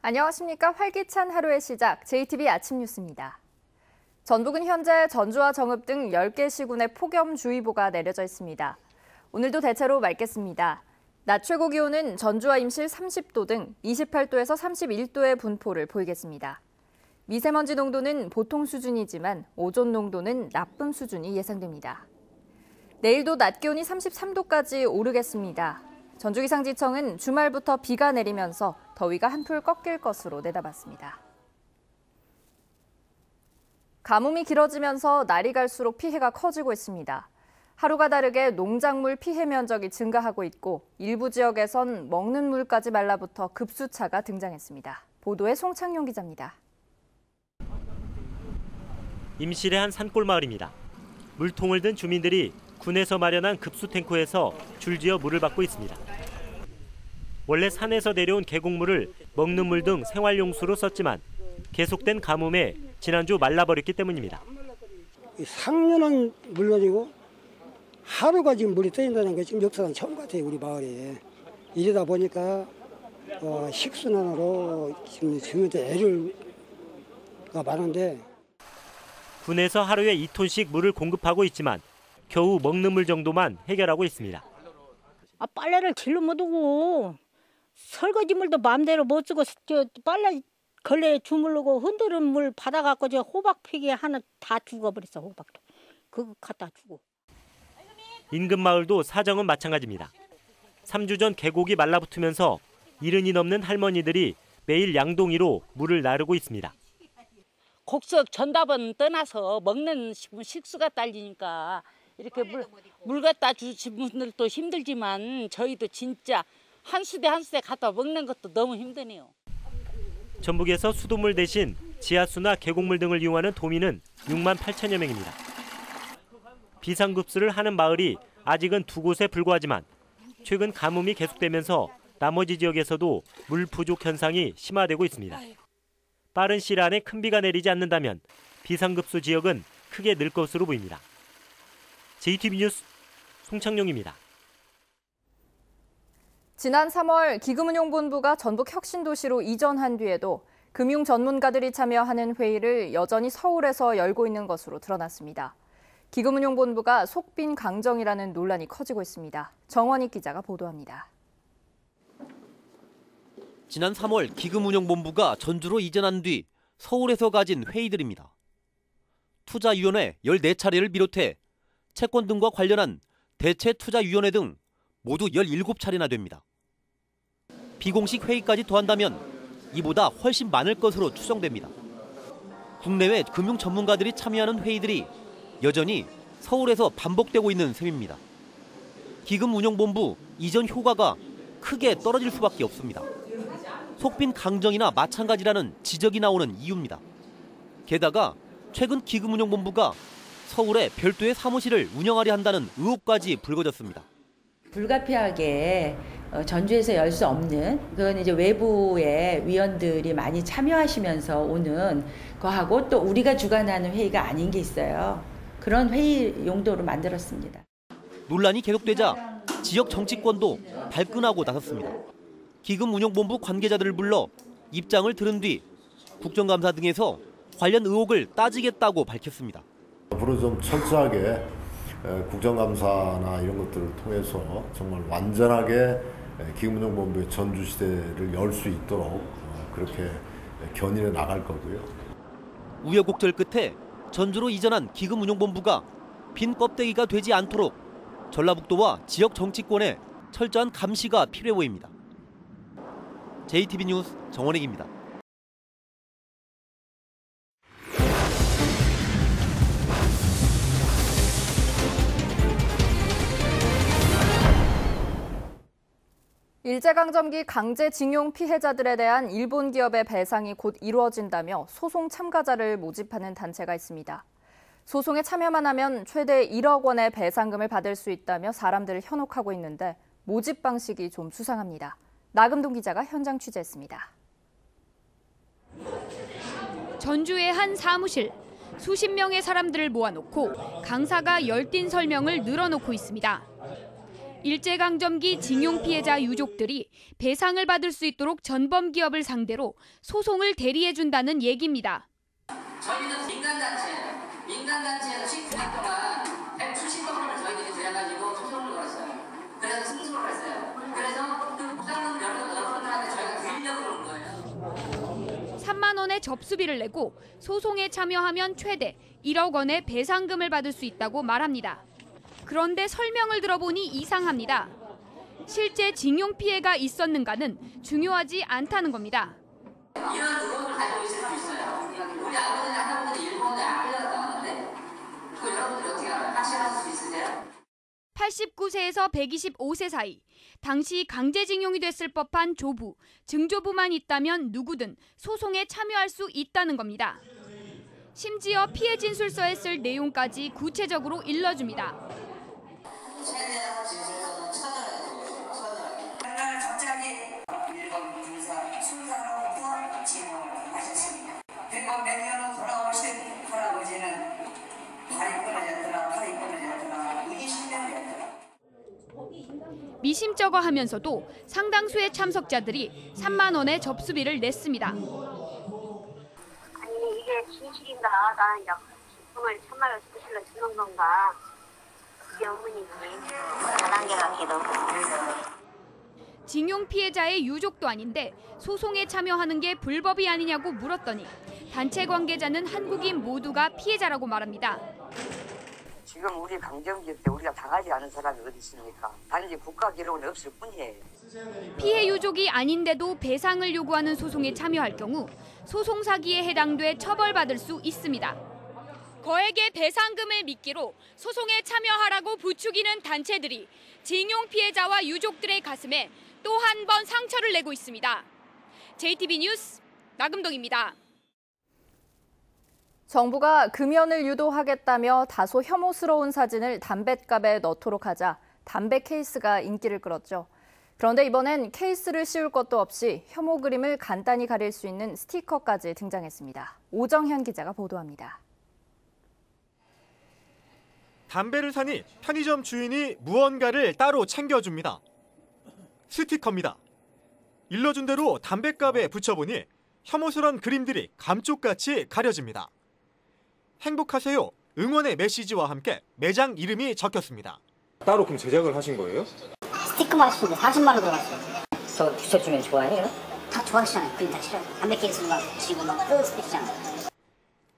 안녕하십니까. 활기찬 하루의 시작, JTB 아침 뉴스입니다. 전북은 현재 전주와 정읍 등 10개 시군에 폭염주의보가 내려져 있습니다. 오늘도 대체로 맑겠습니다. 낮 최고 기온은 전주와 임실 30도 등 28도에서 31도의 분포를 보이겠습니다. 미세먼지 농도는 보통 수준이지만 오존 농도는 나쁨 수준이 예상됩니다. 내일도 낮 기온이 33도까지 오르겠습니다. 전주기상지청은 주말부터 비가 내리면서 더위가 한풀 꺾일 것으로 내다봤습니다. 가뭄이 길어지면서 날이 갈수록 피해가 커지고 있습니다. 하루가 다르게 농작물 피해 면적이 증가하고 있고 일부 지역에선 먹는 물까지 말라붙어 급수차가 등장했습니다. 보도에 송창용 기자입니다. 임실의 한 산골 마을입니다. 물통을 든 주민들이 군에서 마련한 급수 탱커에서 줄지어 물을 받고 있습니다. 원래 산에서 내려온 계곡물을 먹는 물 등 생활용수로 썼지만 계속된 가뭄에 지난주 말라버렸기 때문입니다. 상류는 물론이고 하루가 지금 물이 떠진다는 게 지금 역사상 처음 같아요, 우리 마을에. 이러다 보니까 식순환으로 지금 주민들 애가 많은데. 군에서 하루에 2톤씩 물을 공급하고 있지만 겨우 먹는 물 정도만 해결하고 있습니다. 빨래를 질러 못 오고 설거지 물도 마음대로 못 쓰고 빨래 걸레에 주물르고 흔드는 물 받아갖고 저 호박 피기 하나 다 죽어버렸어. 호박도 그거 갖다 주고. 인근 마을도 사정은 마찬가지입니다. 3주 전 계곡이 말라붙으면서 70이 넘는 할머니들이 매일 양동이로 물을 나르고 있습니다. 곡석 전답은 떠나서 먹는 식수가 딸리니까 이렇게 물 갖다 주신 분들도 힘들지만 저희도 진짜 한 수대 한 수대 갖다 먹는 것도 너무 힘드네요. 전북에서 수돗물 대신 지하수나 계곡물 등을 이용하는 도민은 6만 8천여 명입니다. 비상급수를 하는 마을이 아직은 2곳에 불과하지만 최근 가뭄이 계속되면서 나머지 지역에서도 물 부족 현상이 심화되고 있습니다. 빠른 시일 안에 큰 비가 내리지 않는다면 비상급수 지역은 크게 늘 것으로 보입니다. JTB 뉴스 송창용입니다. 지난 3월 기금운용본부가 전북 혁신도시로 이전한 뒤에도 금융 전문가들이 참여하는 회의를 여전히 서울에서 열고 있는 것으로 드러났습니다. 기금운용본부가 속빈 강정이라는 논란이 커지고 있습니다. 정원익 기자가 보도합니다. 지난 3월 기금운용본부가 전주로 이전한 뒤 서울에서 가진 회의들입니다. 투자위원회 14차례를 비롯해 채권 등과 관련한 대체투자위원회 등 모두 17차례나 됩니다. 비공식 회의까지 더한다면 이보다 훨씬 많을 것으로 추정됩니다. 국내외 금융 전문가들이 참여하는 회의들이 여전히 서울에서 반복되고 있는 셈입니다. 기금운용본부 이전 효과가 크게 떨어질 수밖에 없습니다. 속빈 강정이나 마찬가지라는 지적이 나오는 이유입니다. 게다가 최근 기금운용본부가 서울에 별도의 사무실을 운영하려 한다는 의혹까지 불거졌습니다. 불가피하게 전주에서 열 수 없는 그건 이제 외부의 위원들이 많이 참여하시면서 오는 거하고 또 우리가 주관하는 회의가 아닌 게 있어요. 그런 회의 용도로 만들었습니다. 논란이 계속되자 지역 정치권도 발끈하고 나섰습니다. 기금운용본부 관계자들을 불러 입장을 들은 뒤 국정감사 등에서 관련 의혹을 따지겠다고 밝혔습니다. 앞으로 좀 철저하게 국정감사나 이런 것들을 통해서 정말 완전하게 기금운용본부의 전주시대를 열 수 있도록 그렇게 견인해 나갈 거고요. 우여곡절 끝에 전주로 이전한 기금운용본부가 빈 껍데기가 되지 않도록 전라북도와 지역 정치권의 철저한 감시가 필요해 보입니다. JTB 뉴스 정원익입니다. 일제강점기 강제징용 피해자들에 대한 일본 기업의 배상이 곧 이루어진다며 소송 참가자를 모집하는 단체가 있습니다. 소송에 참여만 하면 최대 1억 원의 배상금을 받을 수 있다며 사람들을 현혹하고 있는데 모집 방식이 좀 수상합니다. 나금동 기자가 현장 취재했습니다. 전주의 한 사무실. 수십 명의 사람들을 모아놓고 강사가 열띤 설명을 늘어놓고 있습니다. 일제강점기 징용 피해자 유족들이 배상을 받을 수 있도록 전범 기업을 상대로 소송을 대리해준다는 얘기입니다. 저희는 민간단체에서 19년 동안 수십 건을 저희들이 들여가지고 소송을 걸었어요. 그래서 승소를 했어요. 그래서 그 부상은 여러분들한테 저희가 드리려고 그런 거예요. 3만 원의 접수비를 내고 소송에 참여하면 최대 1억 원의 배상금을 받을 수 있다고 말합니다. 그런데 설명을 들어보니 이상합니다. 실제 징용 피해가 있었는가는 중요하지 않다는 겁니다. 이런 의혹을 가지고 있을 수 있어요. 우리 아버지나 할아버지 일본에 알려다 나왔는데 그 여러분들이 어떻게 알아요? 확실하실 수 있으세요? 89세에서 125세 사이, 당시 강제징용이 됐을 법한 조부, 증조부만 있다면 누구든 소송에 참여할 수 있다는 겁니다. 심지어 피해 진술서에 쓸 내용까지 구체적으로 일러줍니다. 최대한 진술서는 처절하게. 그날 갑자기 일본 군사 순사로부터 진용을 하셨습니다. 그리고 몇 년 후 돌아오신 할아버지는 발이 끊어졌더라 20년이었더라. 미심쩍어 하면서도 상당수의 참석자들이 3만 원의 접수비를 냈습니다. 아니 이게 진실인가? 나는 기쁨을 참말로 진실로 주는 건가? 그게 의문이지. 다단계 같기도. 징용 피해자의 유족도 아닌데 소송에 참여하는 게 불법이 아니냐고 물었더니 단체 관계자는 한국인 모두가 피해자라고 말합니다. 지금 우리 강점기 때 우리가 당하지 않은 사람이 어디 있습니까? 단지 국가 기록은 없을 뿐이에요. 피해 유족이 아닌데도 배상을 요구하는 소송에 참여할 경우 소송 사기에 해당돼 처벌받을 수 있습니다. 거액의 배상금을 미끼로 소송에 참여하라고 부추기는 단체들이 징용 피해자와 유족들의 가슴에 또 한 번 상처를 내고 있습니다. JTB 뉴스 나금동입니다. 정부가 금연을 유도하겠다며 다소 혐오스러운 사진을 담뱃갑에 넣도록 하자 담배 케이스가 인기를 끌었죠. 그런데 이번엔 케이스를 씌울 것도 없이 혐오 그림을 간단히 가릴 수 있는 스티커까지 등장했습니다. 오정현 기자가 보도합니다. 담배를 사니 편의점 주인이 무언가를 따로 챙겨줍니다. 스티커입니다. 일러준 대로 담뱃갑에 붙여보니 혐오스러운 그림들이 감쪽같이 가려집니다. 행복하세요, 응원의 메시지와 함께 매장 이름이 적혔습니다. 따로 그럼 제작을 하신 거예요? 스티커만 싶은데 40만 원 들어갔어요. 저 붙여주면 좋아해요? 다 좋아하시잖아요. 그림 다 싫어요. 담배 케이스로 막 붙이고 막 뜯어쓰시잖아요.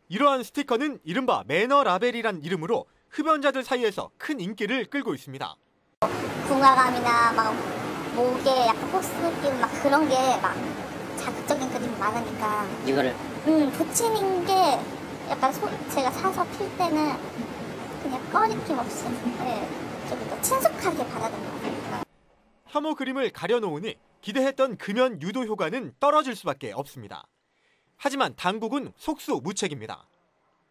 이러한 스티커는 이른바 매너 라벨이란 이름으로 흡연자들 사이에서 큰 인기를 끌고 있습니다. 궁화감이나 막 목에 약간 포스 느낌 막 그런 게 막 자극적인 그림이 많으니까 이거를 붙이는 게 약간 제가 사서 필 때는 그냥 꺼리낌 없이 좀 더 친숙하게 받아들인 것 같아요. 혐오 그림을 가려놓으니 기대했던 금연 유도 효과는 떨어질 수밖에 없습니다. 하지만 당국은 속수무책입니다.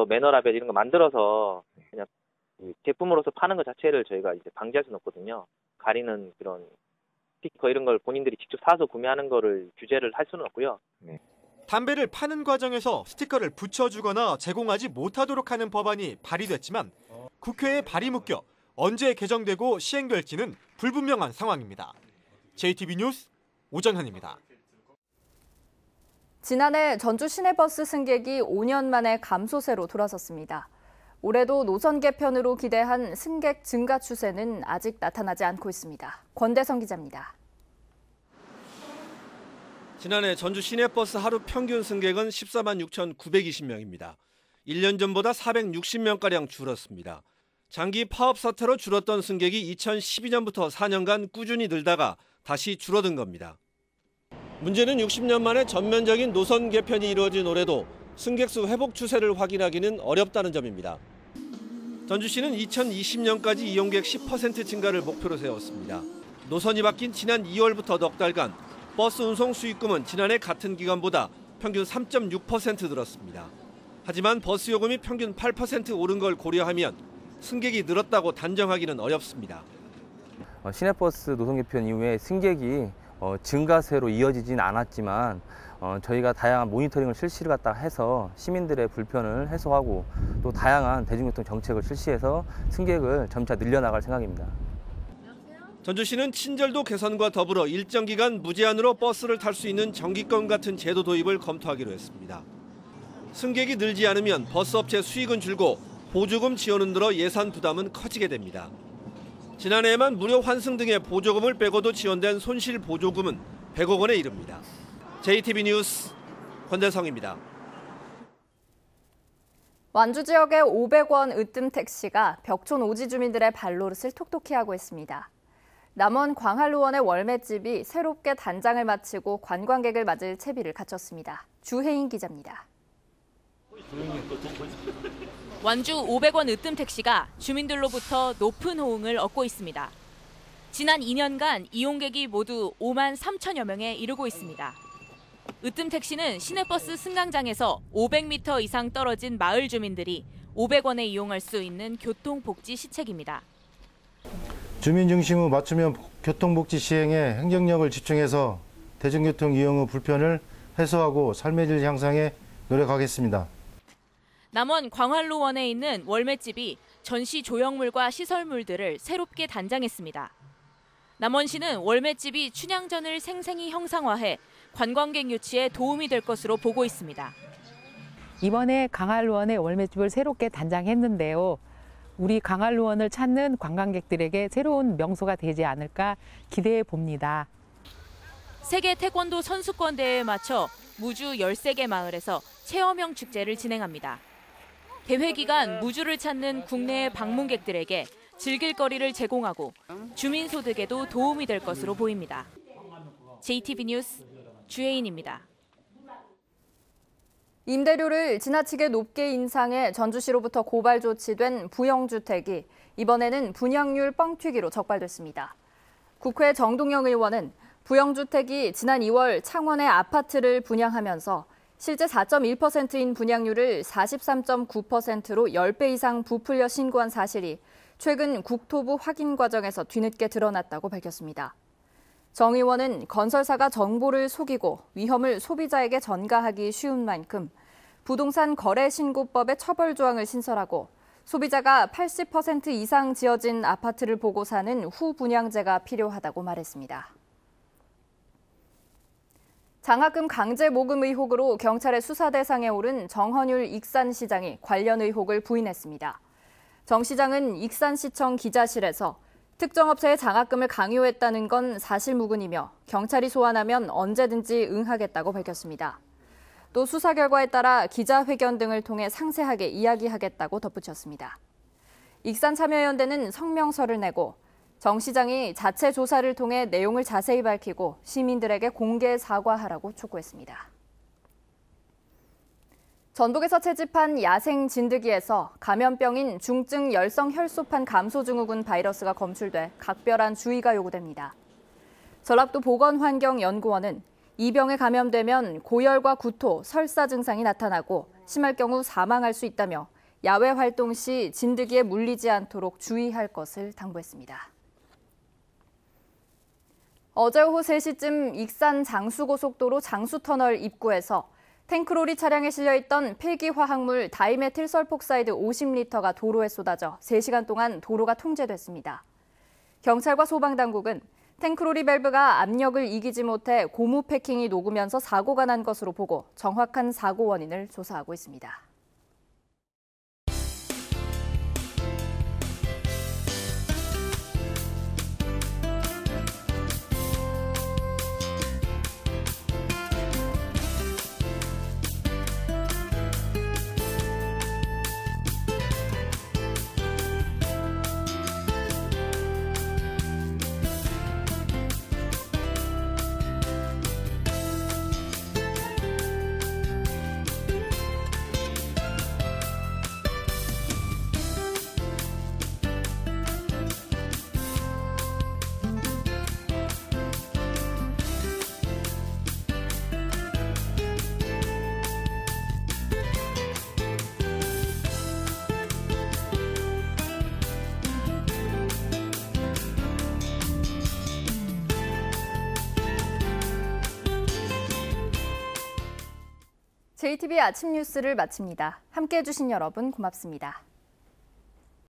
매너라벨 이런 거 만들어서 그냥 제품으로서 파는 것 자체를 저희가 이제 방지할 수는 없거든요. 가리는 그런 스티커 이런 걸 본인들이 직접 사서 구매하는 거를 규제를 할 수는 없고요. 담배를 파는 과정에서 스티커를 붙여주거나 제공하지 못하도록 하는 법안이 발의됐지만 국회에 발이 묶여 언제 개정되고 시행될지는 불분명한 상황입니다. JTB 뉴스 오정현입니다. 지난해 전주 시내버스 승객이 5년 만에 감소세로 돌아섰습니다. 올해도 노선 개편으로 기대한 승객 증가 추세는 아직 나타나지 않고 있습니다. 권대성 기자입니다. 지난해 전주 시내버스 하루 평균 승객은 14만 6,920명입니다. 1년 전보다 460명가량 줄었습니다. 장기 파업 사태로 줄었던 승객이 2012년부터 4년간 꾸준히 늘다가 다시 줄어든 겁니다. 문제는 60년 만에 전면적인 노선 개편이 이루어진 올해도 승객수 회복 추세를 확인하기는 어렵다는 점입니다. 전주시는 2020년까지 이용객 10% 증가를 목표로 세웠습니다. 노선이 바뀐 지난 2월부터 넉 달간 버스 운송 수익금은 지난해 같은 기간보다 평균 3.6% 늘었습니다. 하지만 버스 요금이 평균 8% 오른 걸 고려하면 승객이 늘었다고 단정하기는 어렵습니다. 시내버스 노선 개편 이후에 승객이 증가세로 이어지진 않았지만 저희가 다양한 모니터링을 실시를 해서 시민들의 불편을 해소하고 또 다양한 대중교통 정책을 실시해서 승객을 점차 늘려나갈 생각입니다. 전주시는 친절도 개선과 더불어 일정 기간 무제한으로 버스를 탈 수 있는 정기권 같은 제도 도입을 검토하기로 했습니다. 승객이 늘지 않으면 버스업체 수익은 줄고 보조금 지원은 늘어 예산 부담은 커지게 됩니다. 지난해에만 무료 환승 등의 보조금을 빼고도 지원된 손실 보조금은 100억 원에 이릅니다. JTB 뉴스 권대성입니다. 완주 지역의 500원 으뜸 택시가 벽촌 오지 주민들의 발노릇을 톡톡히 하고 있습니다. 남원 광활루원의 월매집이 새롭게 단장을 마치고 관광객을 맞을 채비를 갖췄습니다. 주혜인 기자입니다. 완주 500원 으뜸 택시가 주민들로부터 높은 호응을 얻고 있습니다. 지난 2년간 이용객이 모두 5만 3천여 명에 이르고 있습니다. 으뜸 택시는 시내버스 승강장에서 500m 이상 떨어진 마을 주민들이 500원에 이용할 수 있는 교통복지 시책입니다. 주민 중심의 맞춤형 교통복지 시행에 행정력을 집중해서 대중교통 이용 후 불편을 해소하고 삶의 질 향상에 노력하겠습니다. 남원 광활루원에 있는 월매집이 전시 조형물과 시설물들을 새롭게 단장했습니다. 남원시는 월매집이 춘향전을 생생히 형상화해 관광객 유치에 도움이 될 것으로 보고 있습니다. 이번에 광활루원의 월매집을 새롭게 단장했는데요. 우리 광활루원을 찾는 관광객들에게 새로운 명소가 되지 않을까 기대해 봅니다. 세계 태권도 선수권 대회에 맞춰 무주 13개 마을에서 체험형 축제를 진행합니다. 대회 기간 무주를 찾는 국내의 방문객들에게 즐길 거리를 제공하고 주민 소득에도 도움이 될 것으로 보입니다. JTB 뉴스 주혜인입니다. 임대료를 지나치게 높게 인상해 전주시로부터 고발 조치된 부영주택이 이번에는 분양률 뻥튀기로 적발됐습니다. 국회 정동영 의원은 부영주택이 지난 2월 창원의 아파트를 분양하면서 실제 4.1%인 분양률을 43.9%로 10배 이상 부풀려 신고한 사실이 최근 국토부 확인 과정에서 뒤늦게 드러났다고 밝혔습니다. 정 의원은 건설사가 정보를 속이고 위험을 소비자에게 전가하기 쉬운 만큼 부동산 거래신고법의 처벌 조항을 신설하고 소비자가 80% 이상 지어진 아파트를 보고 사는 후분양제가 필요하다고 말했습니다. 장학금 강제 모금 의혹으로 경찰의 수사 대상에 오른 정헌율 익산시장이 관련 의혹을 부인했습니다. 정 시장은 익산시청 기자실에서 특정 업체에 장학금을 강요했다는 건 사실무근이며 경찰이 소환하면 언제든지 응하겠다고 밝혔습니다. 또 수사 결과에 따라 기자회견 등을 통해 상세하게 이야기하겠다고 덧붙였습니다. 익산참여연대는 성명서를 내고 정 시장이 자체 조사를 통해 내용을 자세히 밝히고 시민들에게 공개 사과하라고 촉구했습니다. 전북에서 채집한 야생 진드기에서 감염병인 중증 열성 혈소판 감소 증후군 바이러스가 검출돼 각별한 주의가 요구됩니다. 전라도 보건환경연구원은 이 병에 감염되면 고열과 구토, 설사 증상이 나타나고 심할 경우 사망할 수 있다며 야외 활동 시 진드기에 물리지 않도록 주의할 것을 당부했습니다. 어제 오후 3시쯤 익산 장수고속도로 장수터널 입구에서 탱크로리 차량에 실려있던 필기화학물 다이메틸설폭사이드 50리터가 도로에 쏟아져 3시간 동안 도로가 통제됐습니다. 경찰과 소방당국은 탱크로리 밸브가 압력을 이기지 못해 고무 패킹이 녹으면서 사고가 난 것으로 보고 정확한 사고 원인을 조사하고 있습니다. JTB 아침 뉴스를 마칩니다. 함께해 주신 여러분 고맙습니다.